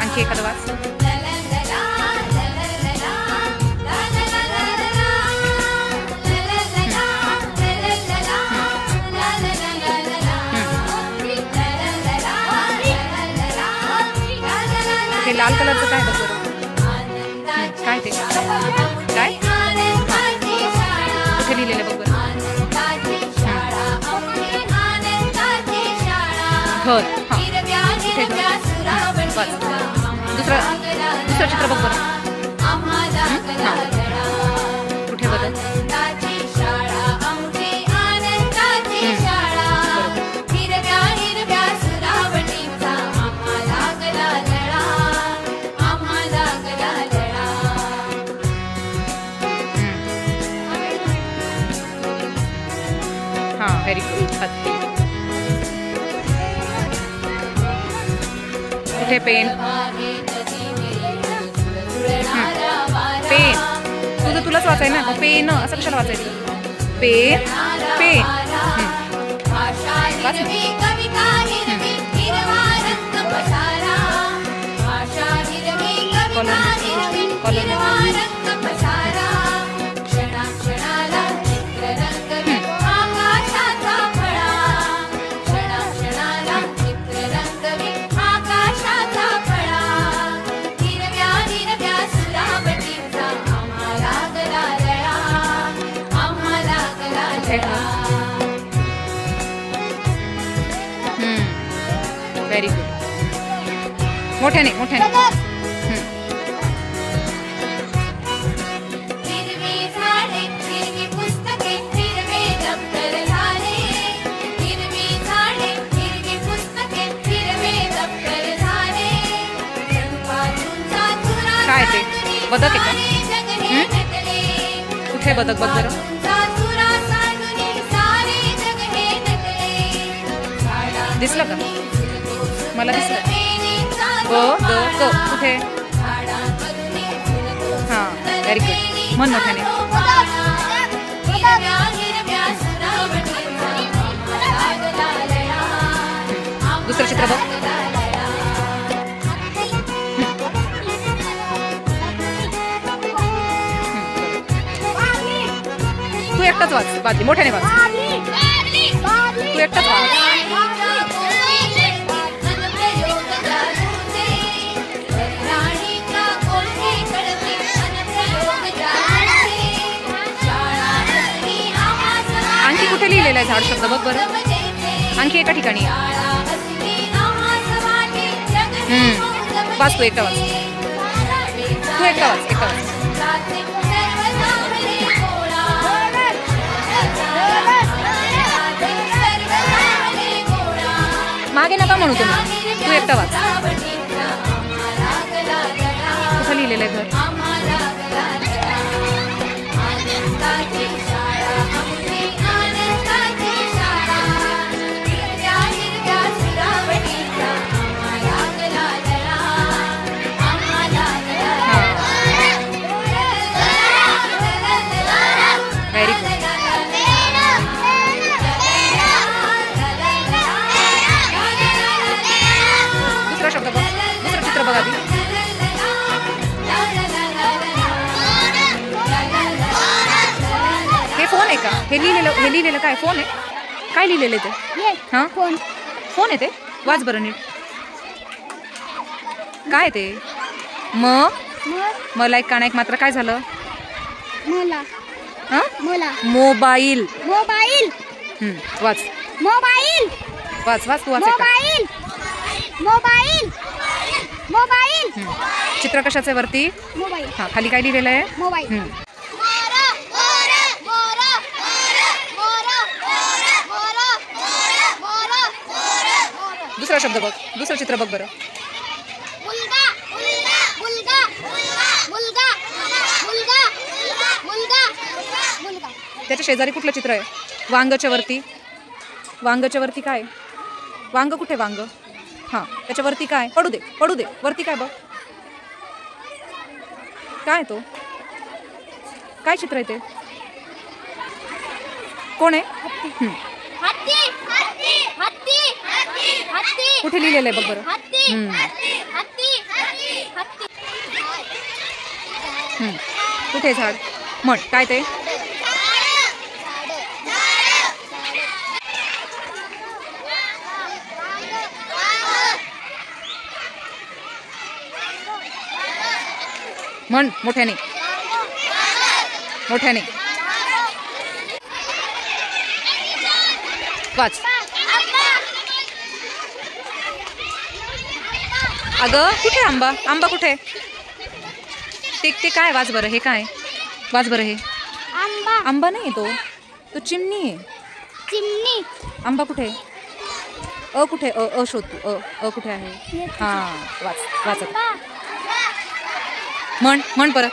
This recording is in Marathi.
आणखी एखादं वाच. हे लाल कलरचं काय बघ बरं. काय ते काय कुठे लिहिलेलं बघ बरं. घर. हां कुठे घर. बस दुसरं चित्र बघ बरं. कुठे बघ. Very good. कुठे पेन. पेन तुझं तुलाच वाचाय ना. पेन असं कशाला वाचायचं. पेन पेन वाच. Very good. मोठ्याने मोठ्याने. काय ते बदक आहे का. कुठे बदक बघ बरं. दिसलं का. मला दिसलं. ग ग ग कुठे. हां व्हेरी गुड. मन मोठ्याने. दुसरं चित्र बघ. तू एकटाच वाच. बादली मोठ्याने वाच. तू एकटाच वाच. आणखी कुठे लिहिलेला आहे झाड शब्द बघ बरं. आणखी एका ठिकाणी. वाच. तू एकटा वाच. तू एकटा वाच. एकटा वाच. मागे नका म्हणू तुम्ही. तू एकटा वाच. कुठं लिहिलेलं आहे घर. Very good. दुसरा शब्द बघ. दुसरं चित्र बघा आधी. हे फोन आहे का. हे लिहिलेलं काय फोन आहे. काय लिहिलेलं ते. हां फोन. फोन आहे ते. वाच बरं नीट. काय ते. मला एक काना एक मात्र काय झालं. मोबाईल. मोबाईल. वाच. मोबाईल. वाच वाच. तू वाच. मोबाईल. मोबाईल. मोबाईल. चित्र कशाचं आहे वरती. मोबाईल. हां खाली काय लिहिलेलं आहे. मोबाईल. दुसरा शब्द बघ. दुसरं चित्र बघ बरं. त्याच्या शेजारी कुठलं चित्र आहे. वांगच्या वरती. वांगच्या वरती काय. वांग कुठे. वांग. हां त्याच्यावरती काय. पडू दे पडू दे. वरती काय बघ. काय तो. काय चित्र आहे ते. कोण आहे. कुठे लिहिलेलं आहे बघ बरं. कुठे झाड? म्हण काय ते? म्हण मोठ्याने मोठ्याने वाच. अगं कुठे आंबा? आंबा कुठे? ते काय? वाच बरं. हे काय? वाच बरं. हे आंबा नाही तो, तो चिमणी आहे. चिमणी. आंबा कुठे? अ कुठे? अ शोध तू. अ कुठे आहे? हा वाच वाच. म्हण म्हण परत.